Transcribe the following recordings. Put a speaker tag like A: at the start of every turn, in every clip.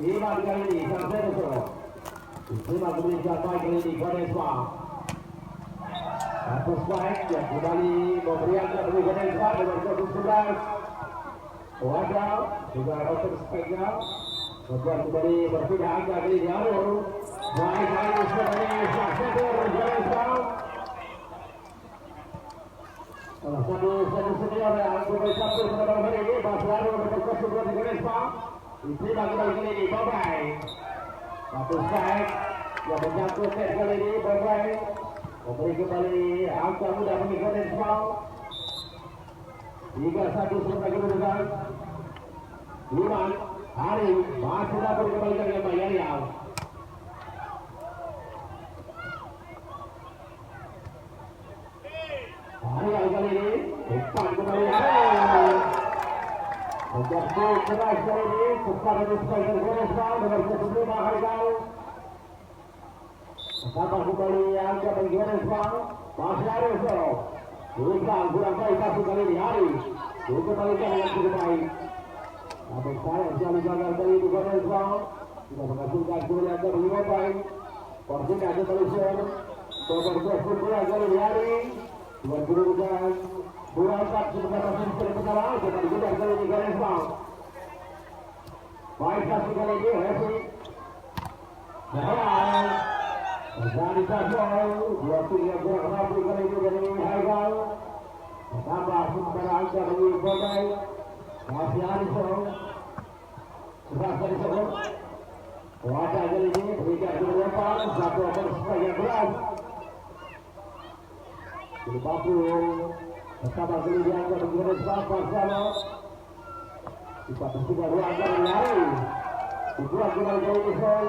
A: Lima kali ini Seru. Lima kali sampai kali ini Ganespa. Satu strike yang kembali memberikan bagi Ganespa dengan 11. Wadah juga open strike-nya. Membuat kembali berpindah angka kali ini Arul. Baik lagi sebenarnya Seru Ganespa. Salah satu senior yang kembali campur pada malam hari ini Basraro berkosong dua di Ganespa. Diterima kembali kali ini Bobai. Satu strike yang menyangkut kali ini Bobai. Memberi kembali angka mudah bagi Ganespa. 3-1 sementara kedudukan. Iman Hari masih dapat dikembalikan yang Bayariau. Hari kali ini depan kembali Hari. Menjadi keras kali ini kepada striker Ganespa dengan 15 Hari kali. Tambah kembali angka bagi Ganespa. Masih ada Seru. Kurang baik satu kali ini Hari. Dikembalikan dengan cukup baik. Namun sayang sekali gagal kali ini Ganespa. Tidak menghasilkan kembali angka bagi Bobai. Perpindah kembali Seru. Nomor 22 kali ini Hari. Dengan kedudukan 2-4 sebentar masih seri pertama. Kita dikejar kali ini Ganespa. Baik satu kali ini Hesi. Nah, terjadi Kasol. 2-3 kurang rapi kali ini dari Haikal. Tambah sementara angka bagi Bobai. Masih Arisol. Keras dari Seru. Wadah kali ini berikan ke depan. Satu akan sebagian berat. Pendukung bersama kali diangkat bagi Ganespa Parsano. Kita bersihkan ruang dari Hari. Dibuat kembali kali ini Sol.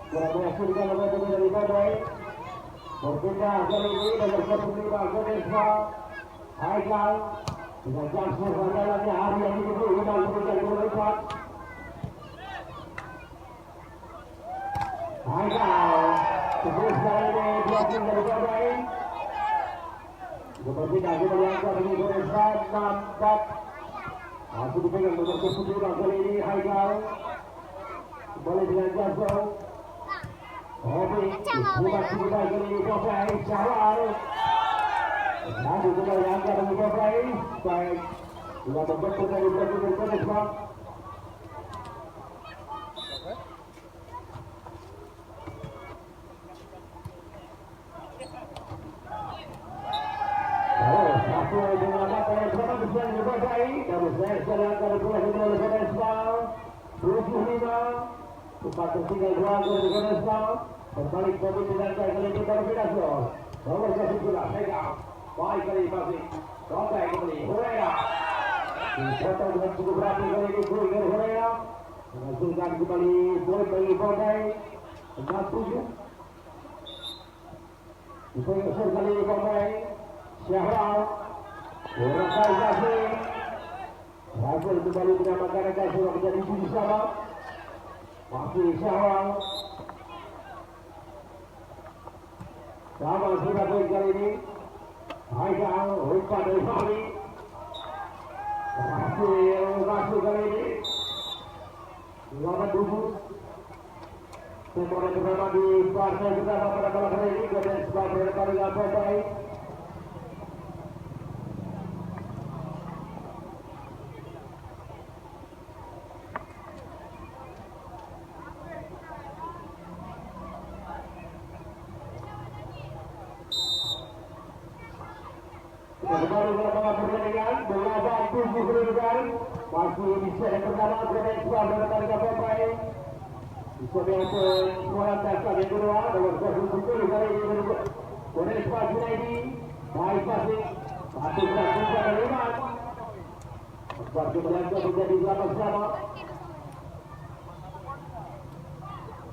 A: Kurang menghasilkan lebih dari Bobai. Berpindah kali ini nomor 15 Ganespa Haikal. Dengan jangkau andalannya Hari yang diberi Iman berikan ke depan. Haikal. Terus kali ini dua tim dari Bobai. Berpindah kembali angka bagi Ganespa 6-4. Masih dipegang nomor 15 kali ini Haikal. Kembali dengan jangkau. Hobi, bukan kita kali ini Bobai, Syawal. Lalu kembali angka bagi Bobai. Baik, sudah membentuk dari belakang Ganespa. Satu dengan apa yang sama besar di Bobai. Namun saya sekali angka berkurang oleh Ganespa. 75. Tempat tertinggal dua angka dari Ganespa. Berbalik mobil dengan kali ini berbeda Sol. Nomor 11 pegang. Baik kali ini masih. Bobai kembali. Horea. Dipotong dengan cukup rapi kali ini gol dari Horea. Menghasilkan kembali gol bagi Bobai. 6-7. Dipegang kali ini Bobai. Syahral. Kurang baik kasih. Hasil kembali menyamakan kasih yang menjadi 7 sama. Masih Syahral. Sama sudah poin kali ini. Haikal, umpan dari Volly. Berhasil masuk kali ini. Lawan Dubus. Temporan pertama di partai pertama pada malam hari ini. Ganespa berdepan dengan Bobai. Kembali ke lapangan pertandingan, 8-7 kedudukan. Masih di set pertama Ganespa berdepan dengan Bobai. Di set yang ke-19 yang kedua, nomor 10 kali ini Ganespa Junaidi. Baik masih, satu berat juga dari Iman. Membuat kebelanjaan menjadi 8 sama.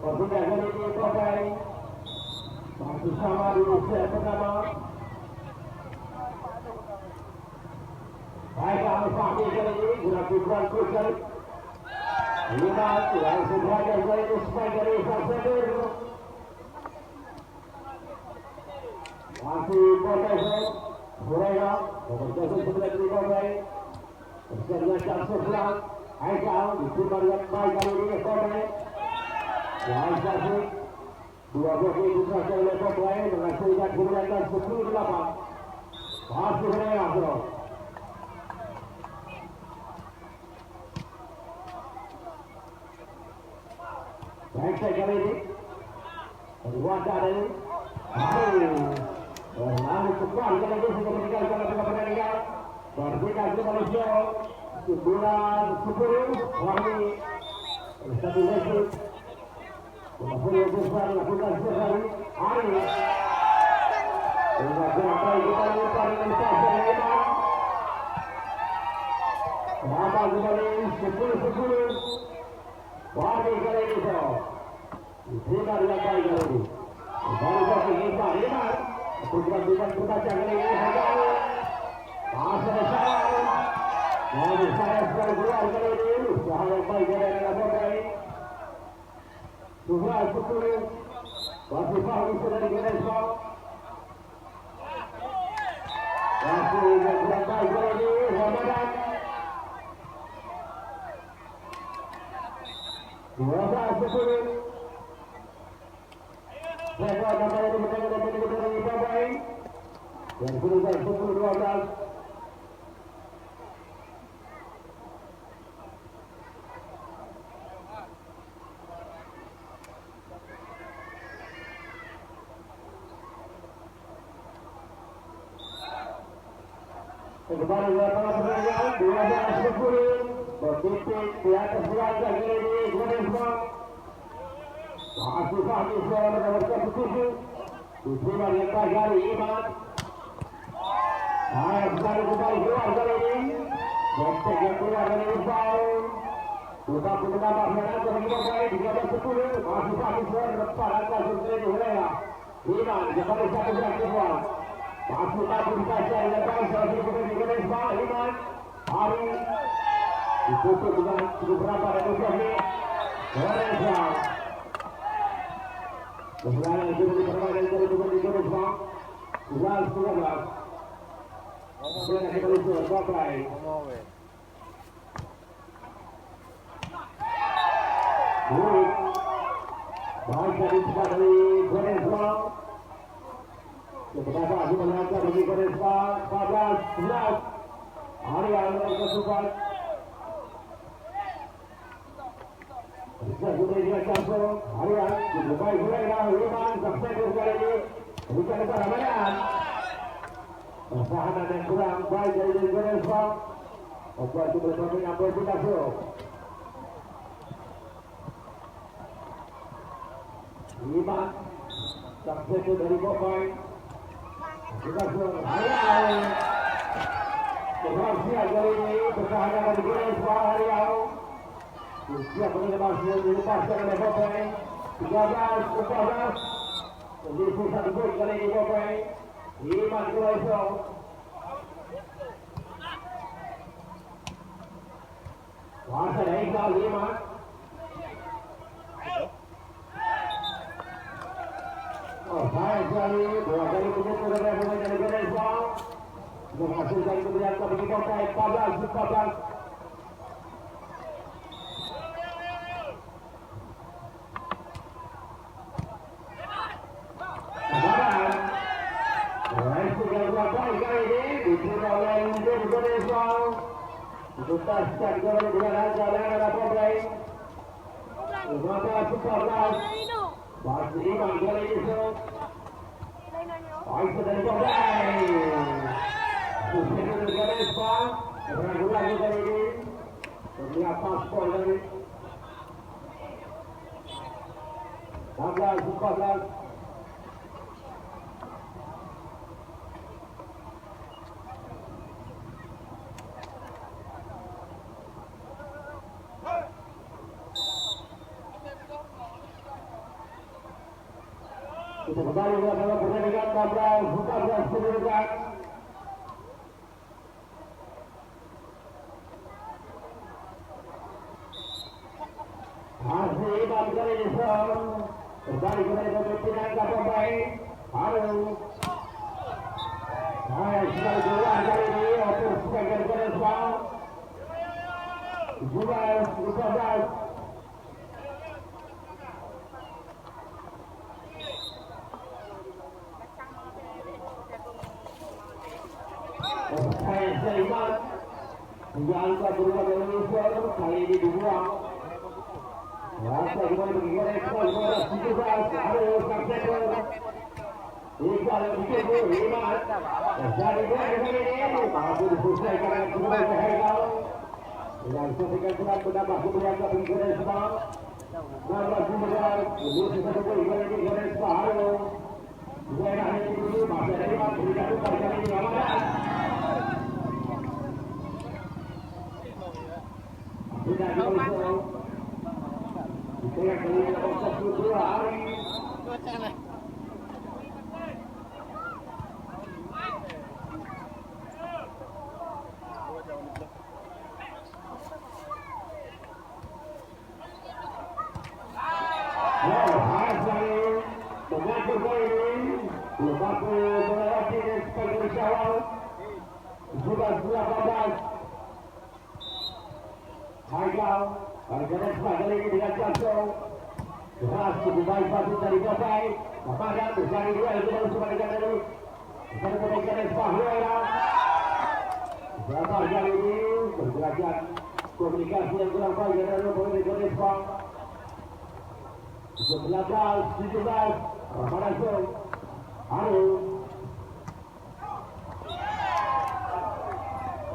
A: Perpindah kali ini Bobai. Masih sama di set pertama. Baiklah Fahmi kali ini guna kurang kusel. Lihat langsung saja kali ini spike dari Seru. Masih Bobai. Horea nomor 11 di Bobai. Bersama dengan Syamsul Selang. Aikal diterima dengan baik kali ini Volly. Aisyah sih 12 diserahkan oleh Volly menghasilkan kemenangan 10-8. Masih mereka bro. Baik saya kali ini Wanda dari lalu cepat kali ini sudah meninggalkan tengah pertandingan. Berbeda ke Malaysia 9-10 Volly satu lagi Volly besar lakukan sekali hari dengan sampai kita lupa dengan pasal Iman Lama kembali 10-10 Volly kali ini so diterima dengan baik kali ini baru bagi Iman program bukan berbaca kali ini pasal besar Namun saya sekali keluar kali ini usaha yang baik dari Lambro Suhra Syukuri masih Fahmi sudah digeneskan masih yang kurang baik kali ini Ramadan 12-10 saya buat namanya di menengah dari Babai dan sudah 10-12 kembali ke tengah pertandingan 12-10 bertitik di atas belakang kali ini Gunesma masih Fahmi suara nomor 17 diterima dengan baik dari Iman sekali kembali keluar kali ini Bentek yang keluar dari Iqbal tetapi menambah menangkan bagi Babai 13-10 masih Fahmi suara depan atas untuk ini Hulera Iman kembali satu belas kedua masih lagi dibaca dengan baik salah satu pemain Gunesma Iman hari ditutup dengan cukup berapa dan ujiannya Gunesma kemudian yang sudah dipermainkan dari pemain Gunesma 11-13 kemudian kita lihat Babai baik dari cepat dari Gunesma kepada Abu Melaka bagi Gunesma 14-11 hari yang kesukaan bisa kemudian campur hari yang cukup baik Hulera Iman sukses kali ini bukan permainan pertahanan yang kurang baik dari Gunesma membuat kemudian ambil kita suruh Iman sukses dari Babai kita suruh Hayal berhasil kali ini pertahanan dari Gunesma Hayal siap menembak dilepaskan oleh Babai 13-14 menjadi satu gol kali ini Babai Iman Gunesma kuasa dari Iqbal Iman baik sekali dua kali begitu dari pemain dari Gunesma menghasilkan kemudian bagi Babai 14-14 dituntaskan kembali dengan harga dengan Babai 15-14 masih Iman kali ini baik dari Babai sukses dari Gunesma berangkat lagi kali ini terlihat paspor dari 16-14 kita kembali dalam pertandingan 14-14 pendudukan masih Iman kali ini kembali pemimpinan Babai Haru sekali keluar kali ini oper sebagian Gunesma Hingga angka berubah dari Indonesia kali ini dibuang. Rasa kembali bagi ekspor 17 harus tersebar. Iqbal Bukit Iman. Jadi kali ini mampu diselesaikan dengan kembali ke Haikal. Dengan setiap surat menambah kemudian ke Indonesia. 16 kemudian Indonesia satu kali ini Indonesia harus. Daerah ini dulu masih ada lima berikan kali ini Ramadan. Tidak diperlukan. Itu yang kelima proses 2 hari. Haikal, harganya kali ini dengan Jansong. Keras cukup baik pasir dari Bokai. Kepada besar dua itu baru sebagai dari besar kebaikan dan Fahruera. Berapa kali ini pergerakan komunikasi yang kurang baik dari pemerintah Jepang. 19, 17, Ramadan Song. Harus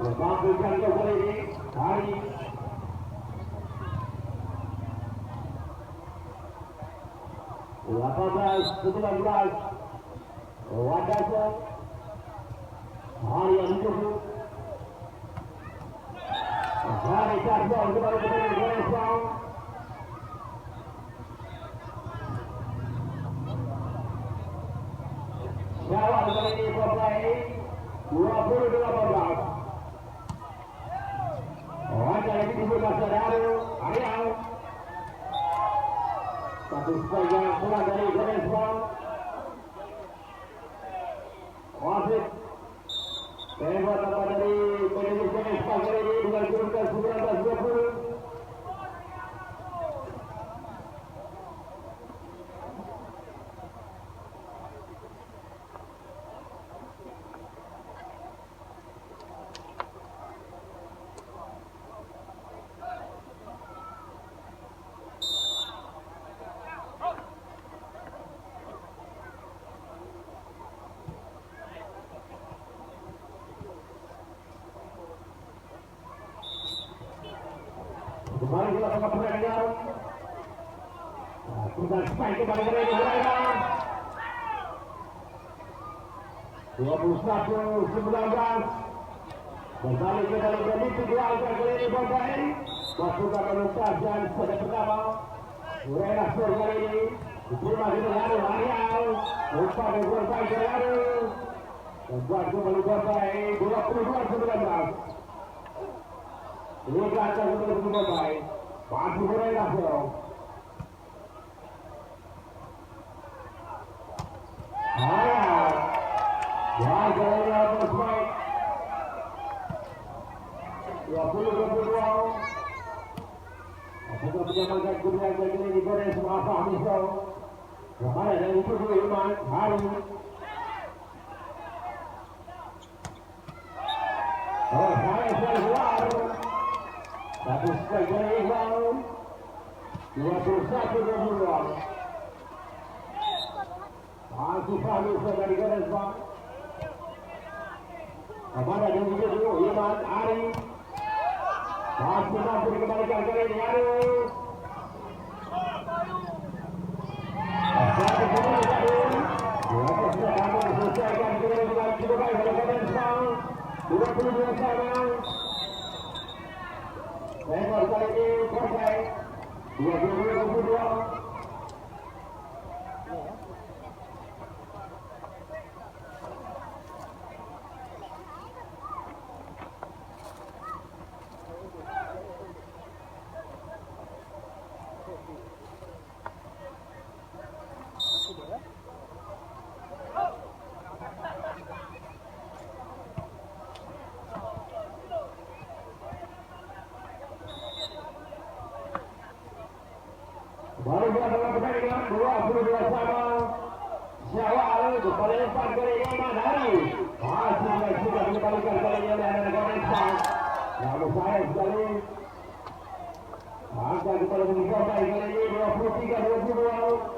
A: memampukan kali ini hari 18, 19 Wadasa hari yang dulu hari Pakkboss kembali ke Indonesia. Syawal kali ini mulai 2018 Wajah ini dibuka saudara Ariel. Satu poin yang pulang dari Indonesia. Wasit tembak apa dari Pendukung kali ini dengan jumlah 19-20. Kembali kita ke pertandingan. Kita spike kembali ke pertandingan. 21-19. Kembali kita lebih kedua kali ini Bokai. Masukkan menuntas dan pada pertama. Urena skor kali ini. Diterima di Lalu Ariel. Umpan yang Bokai ke Lalu. Dan buat kembali Bokai 22-19. Ini kacau untuk Bokai. Bantu Urena skor. Ariel. Ya, jalannya bersebaik. 20-22. Apakah menyamakan kemudian ini digoreng semua Fahmi Show. Kepada dari itu Iman Hari. Oh, saya luar. Satu sekali dari Iqbal. 21-22. Masih Fahmi Show dari goreng semua. Kepada dari itu Iman Hari. Masih mampu dikembalikan kali ini harus. Satu kembali tadi. Dua sudah kamu selesaikan kembali dengan cukup baik pada Pendukung. 22 sama. Rekor kali ini selesai. 22-22. Baru dalam pertandingan 22 sama. Syawal kembali lempar kali ini Madari. Masih sudah dikembalikan kali ini oleh anak Ganesha. Namun sayang sekali. Angka kembali mencapai kali ini 23-22.